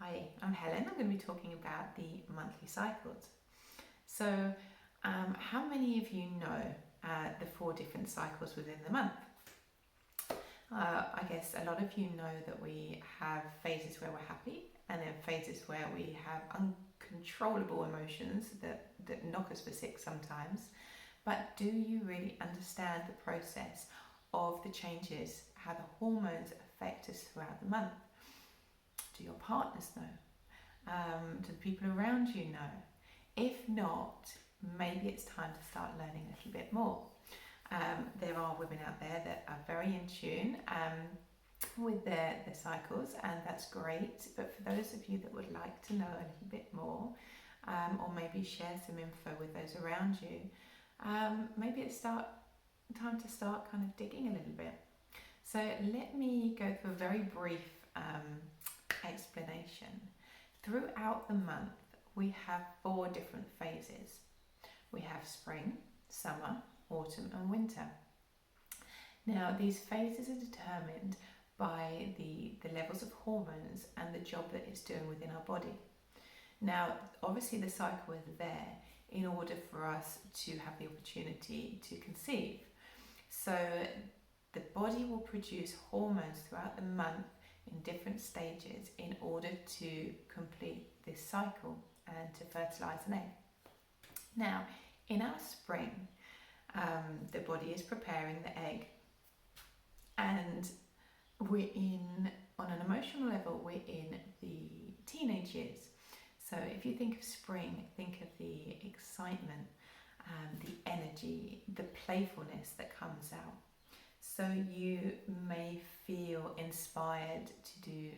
Hi, I'm Helen. I'm going to be talking about the monthly cycles. So, how many of you know the 4 different cycles within the month? I guess a lot of you know that we have phases where we're happy and then phases where we have uncontrollable emotions that knock us for six sometimes. But do you really understand the process of the changes, how the hormones affect us throughout the month? Do your partners know? Do the people around you know? If not, maybe it's time to start learning a little bit more. There are women out there that are very in tune with their cycles, and that's great. But for those of you that would like to know a little bit more, or maybe share some info with those around you, maybe it's time to start kind of digging a little bit. So let me go through a very brief explanation. Throughout the month, we have 4 different phases. We have spring, summer, autumn and winter. Now, these phases are determined by the levels of hormones and the job that it's doing within our body. Now, obviously the cycle is there in order for us to have the opportunity to conceive. So the body will produce hormones throughout the month in different stages in order to complete this cycle and to fertilize an egg. Now, in our spring, the body is preparing the egg, and on an emotional level, we're in the teenage years. So if you think of spring, think of the excitement, the energy, the playfulness that comes out. So you may feel inspired to do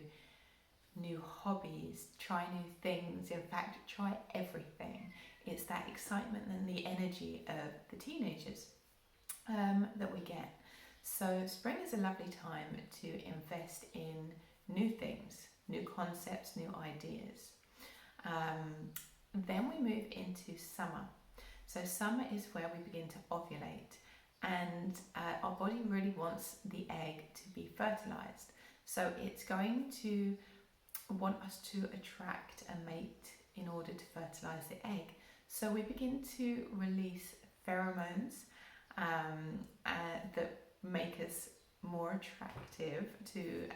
new hobbies, try new things, in fact, try everything. It's that excitement and the energy of the teenagers that we get. So spring is a lovely time to invest in new things, new concepts, new ideas. Then we move into summer. So summer is where we begin to ovulate, and our body really wants the egg to be fertilized. So it's going to want us to attract a mate in order to fertilize the egg. So we begin to release pheromones that make us more attractive to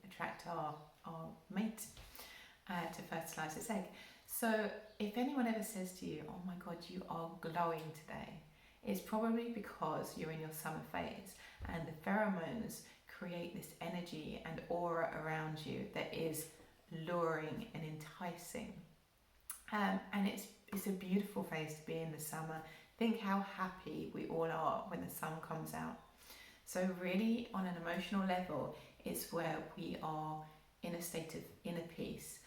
attract our mate to fertilize this egg. So if anyone ever says to you, "Oh my God, you are glowing today," it's probably because you're in your summer phase, and the pheromones create this energy and aura around you that is luring and enticing. And it's a beautiful phase to be in the summer. Think how happy we all are when the sun comes out. So really, on an emotional level, it's where we are in a state of inner peace.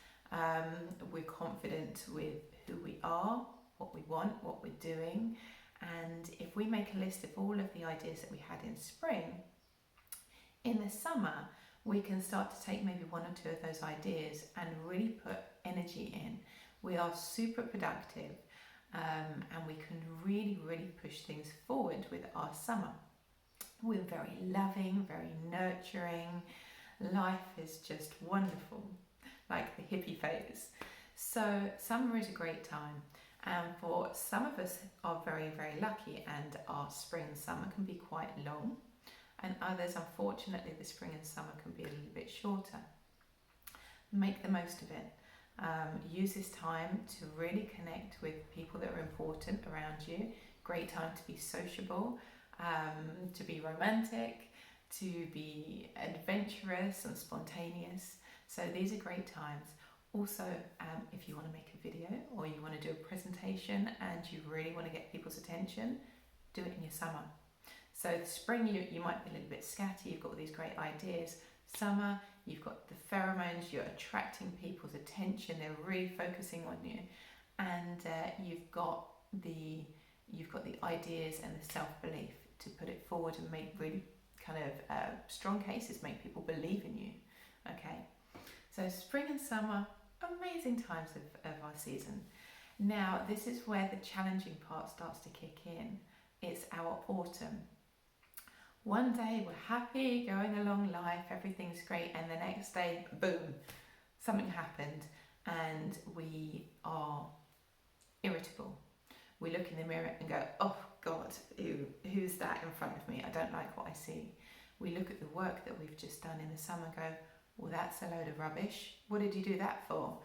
We're confident with who we are, what we want, what we're doing. And if we make a list of all of the ideas that we had in spring, in the summer, we can start to take maybe 1 or 2 of those ideas and really put energy in. We are super productive, and we can really, really push things forward with our summer. We're very loving, very nurturing. Life is just wonderful, like the hippie phase. So summer is a great time. And for some of us are very, very lucky, and our spring and summer can be quite long. And others, unfortunately, the spring and summer can be a little bit shorter. Make the most of it. Use this time to really connect with people that are important around you. Great time to be sociable, to be romantic, to be adventurous and spontaneous. So these are great times. Also, if you want to make a video or you want to do a presentation and you really want to get people's attention, do it in your summer. So spring, you might be a little bit scatty, you've got all these great ideas. Summer, you've got the pheromones, you're attracting people's attention, they're really focusing on you, and you've got the ideas and the self-belief to put it forward and make really kind of strong cases, make people believe in you. Okay, so spring and summer, amazing times of our season. Now, this is where the challenging part starts to kick in. It's our autumn. One day we're happy, going along life, everything everything's great, and the next day, boom, something happened and we are irritable. We look in the mirror and go, oh God, who's that in front of me? I don't like what I see. We look at the work that we've just done in the summer and go, well, that's a load of rubbish. What did you do that for?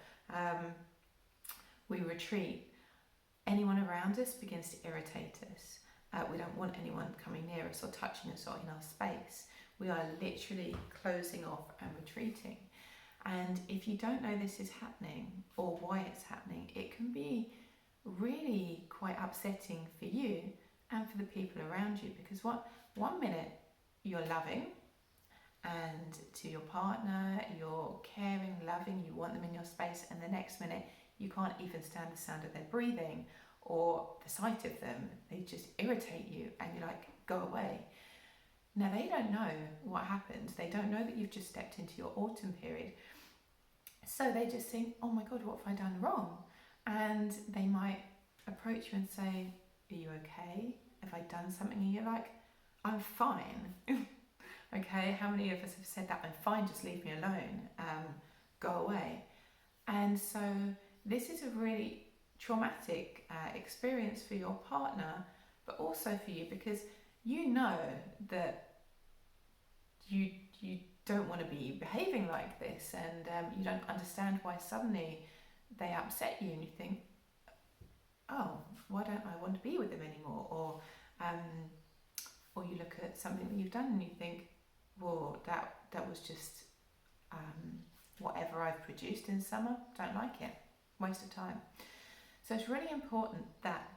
We retreat. Anyone around us begins to irritate us. We don't want anyone coming near us or touching us or in our space. We are literally closing off and retreating. And if you don't know this is happening or why it's happening, it can be really quite upsetting for you and for the people around you, because one minute you're loving and to your partner, you're caring, loving, you want them in your space, and the next minute you can't even stand the sound of their breathing or the sight of them. They just irritate you and you're like, go away. Now they don't know what happened. They don't know that you've just stepped into your autumn period. So they just think, oh my God, what have I done wrong? And they might approach you and say, are you okay? Have I done something? And you're like, I'm fine. Okay, how many of us have said that? I'm fine, just leave me alone, go away. And so this is a really traumatic experience for your partner, but also for you, because you know that you don't want to be behaving like this, and you don't understand why suddenly they upset you, and you think, oh, why don't I want to be with them anymore? Or you look at something that you've done and you think, well, that was just whatever I've produced in summer, don't like it, waste of time. So it's really important that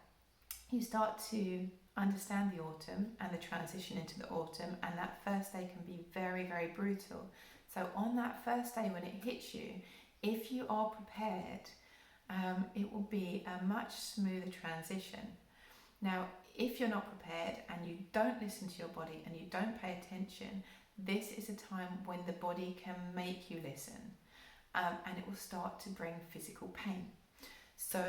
you start to understand the autumn and the transition into the autumn, and that first day can be very, very brutal. So on that first day when it hits you, if you are prepared, it will be a much smoother transition. Now, if you're not prepared and you don't listen to your body and you don't pay attention, this is a time when the body can make you listen, and it will start to bring physical pain. So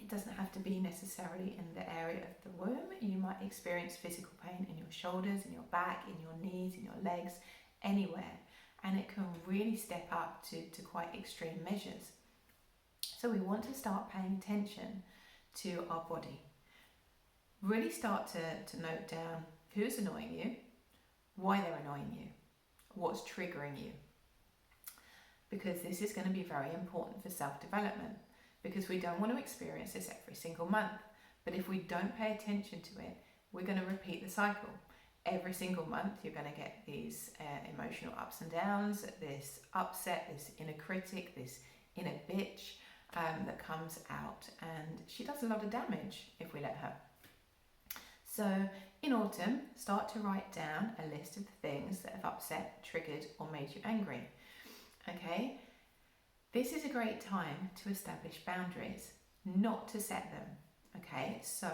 it doesn't have to be necessarily in the area of the womb. You might experience physical pain in your shoulders, in your back, in your knees, in your legs, anywhere. And it can really step up to quite extreme measures. So we want to start paying attention to our body. Really start to note down who's annoying you, why they're annoying you, what's triggering you. Because this is going to be very important for self-development, because we don't want to experience this every single month. But if we don't pay attention to it, we're going to repeat the cycle. Every single month you're going to get these emotional ups and downs, this upset, this inner critic, this inner bitch that comes out, and she does a lot of damage if we let her. So in autumn, start to write down a list of the things that have upset, triggered, or made you angry. Okay? This is a great time to establish boundaries, not to set them. Okay? So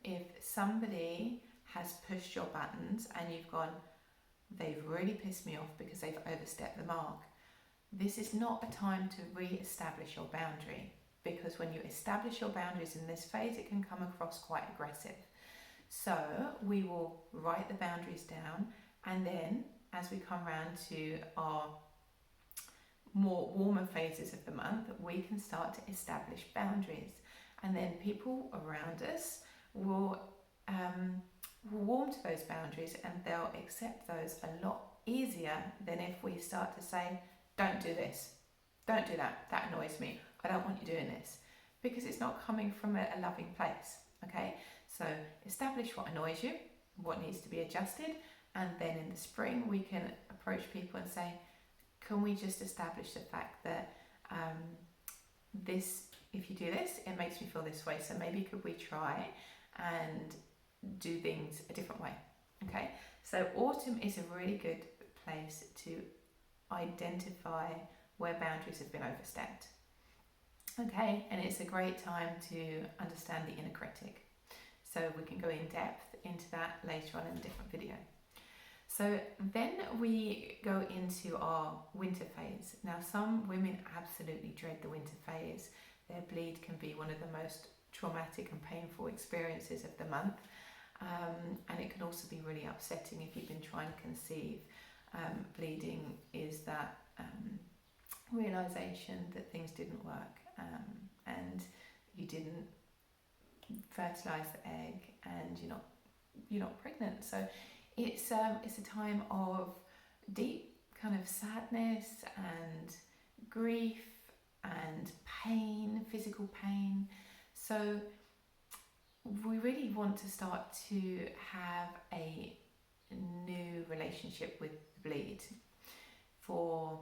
if somebody has pushed your buttons and you've gone, they've really pissed me off because they've overstepped the mark, this is not a time to re-establish your boundary, because when you establish your boundaries in this phase, it can come across quite aggressive. So we will write the boundaries down, and then as we come around to our more warmer phases of the month, we can start to establish boundaries, and then people around us will warm to those boundaries, and they'll accept those a lot easier than if we start to say, don't do this, don't do that, that annoys me, I don't want you doing this, because it's not coming from a loving place. Okay, so establish what annoys you, what needs to be adjusted, and then in the spring we can approach people and say, can we just establish the fact that this, if you do this, it makes me feel this way, so maybe could we try and do things a different way. Okay, so autumn is a really good place to identify where boundaries have been overstepped. Okay, and it's a great time to understand the inner critic. So we can go in depth into that later on in a different video. So then we go into our winter phase. Now some women absolutely dread the winter phase. Their bleed can be one of the most traumatic and painful experiences of the month. And it can also be really upsetting if you've been trying to conceive bleeding is that realization that things didn't work, and you didn't fertilize the egg, and you're not pregnant. So it's a time of deep kind of sadness and grief and pain, physical pain. So we really want to start to have a new relationship with the bleed. For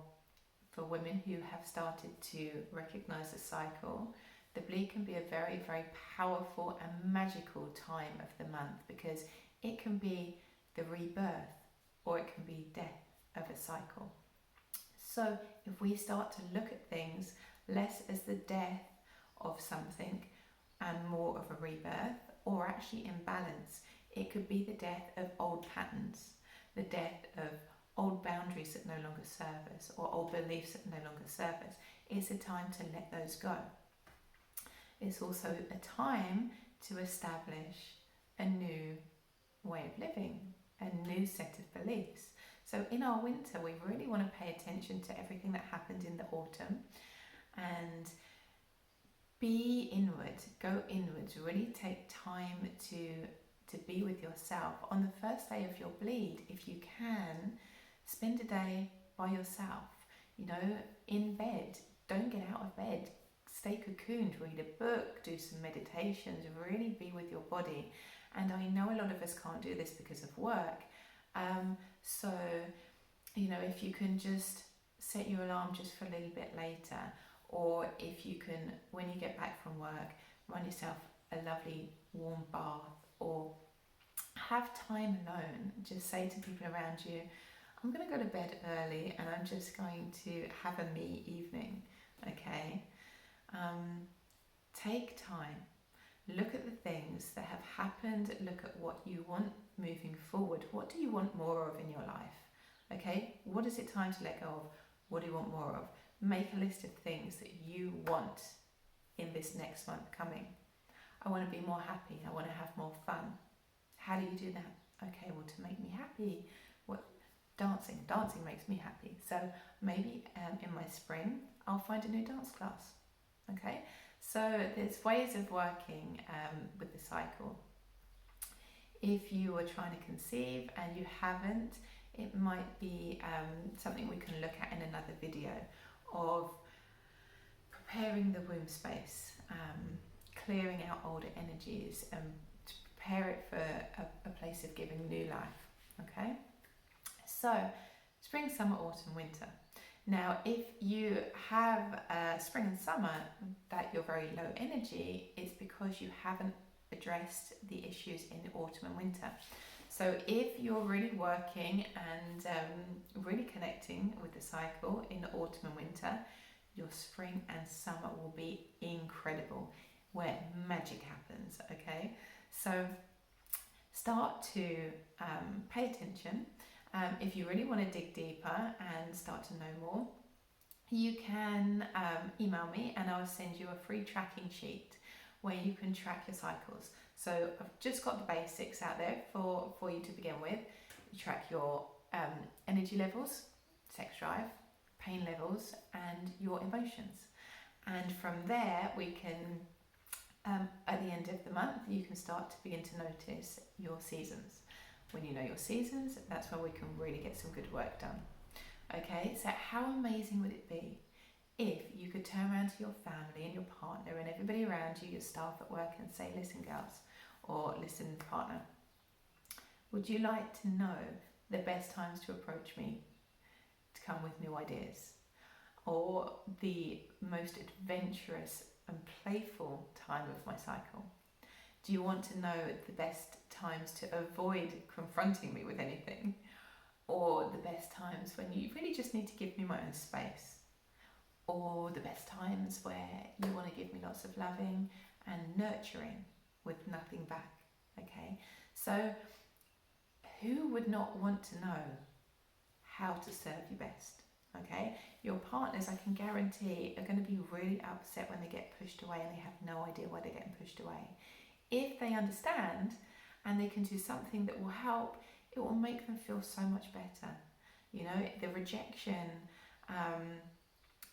women who have started to recognize the cycle, the bleed can be a very, very powerful and magical time of the month, because it can be the rebirth or it can be death of a cycle. So if we start to look at things less as the death of something and more of a rebirth, or actually imbalance, it could be the death of old patterns, the death of old boundaries that no longer serve us, or old beliefs that no longer serve us. It's a time to let those go. It's also a time to establish a new way of living, a new set of beliefs. So in our winter, we really want to pay attention to everything that happened in the autumn and be inward, go inwards, really take time to be with yourself. On the first day of your bleed, if you can, spend a day by yourself, in bed. Don't get out of bed. Stay cocooned, read a book, do some meditations, really be with your body. And I know a lot of us can't do this because of work. So, if you can just set your alarm just for a little bit later, or if you can, when you get back from work, run yourself a lovely warm bath, or have time alone. Just say to people around you, I'm going to go to bed early and I'm just going to have a me evening, okay? Take time. Look at the things that have happened. Look at what you want moving forward. What do you want more of in your life? Okay, what is it time to let go of? What do you want more of? Make a list of things that you want in this next month coming. I want to be more happy. I want to have more fun. How do you do that? Okay, well, to make me happy, dancing. Dancing makes me happy. So maybe in my spring, I'll find a new dance class. Okay, so there's ways of working with the cycle. If you are trying to conceive and you haven't, it might be something we can look at in another video of preparing the womb space, clearing out older energies, to prepare it for a place of giving new life. Okay, so spring, summer, autumn, winter. Now, if you have spring and summer that you're very low energy, it's because you haven't addressed the issues in autumn and winter. So if you're really working and really connecting with the cycle in autumn and winter, your spring and summer will be incredible, where magic happens, okay? So start to pay attention. If you really want to dig deeper and start to know more, you can email me and I'll send you a free tracking sheet where you can track your cycles. So I've just got the basics out there for you to begin with. You track your energy levels, sex drive, pain levels, and your emotions. And from there, we can, at the end of the month, you can start to begin to notice your seasons. When you know your seasons, that's where we can really get some good work done. Okay, so how amazing would it be if you could turn around to your family and your partner and everybody around you, your staff at work, and say, listen girls, or listen partner, would you like to know the best times to approach me to come with new ideas? Or the most adventurous and playful time of my cycle? Do you want to know the best times to avoid confronting me with anything? Or the best times when you really just need to give me my own space? Or the best times where you want to give me lots of loving and nurturing with nothing back? Okay, so who would not want to know how to serve you best? Okay, your partners, I can guarantee, are going to be really upset when they get pushed away and they have no idea why they're getting pushed away. If they understand and they can do something that will help, it will make them feel so much better. you know, the rejection,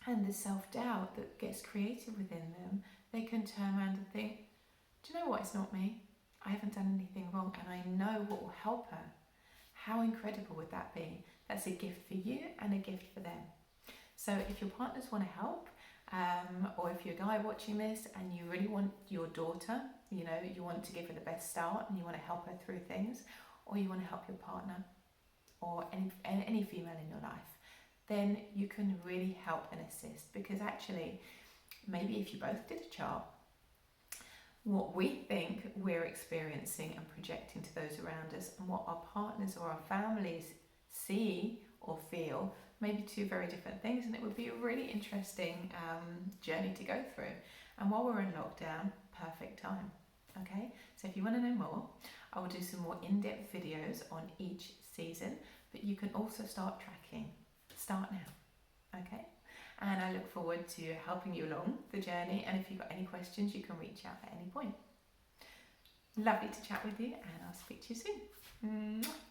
and the self-doubt that gets created within them, they can turn around and think, do you know what, it's not me. I haven't done anything wrong and I know what will help her. How incredible would that be? That's a gift for you and a gift for them. So if your partners want to help, or if you're a guy watching this and you really want your daughter, you know, you want to give her the best start and you want to help her through things, or you want to help your partner or any female in your life, then you can really help and assist. Because actually, maybe if you both did a chart, what we think we're experiencing and projecting to those around us and what our partners or our families see or feel may be two very different things, and it would be a really interesting journey to go through. And while we're in lockdown, perfect time. Okay, so if you want to know more, I will do some more in-depth videos on each season, but you can also start tracking. Start now. Okay, and I look forward to helping you along the journey, and if you've got any questions, you can reach out at any point. Lovely to chat with you, and I'll speak to you soon. Mwah.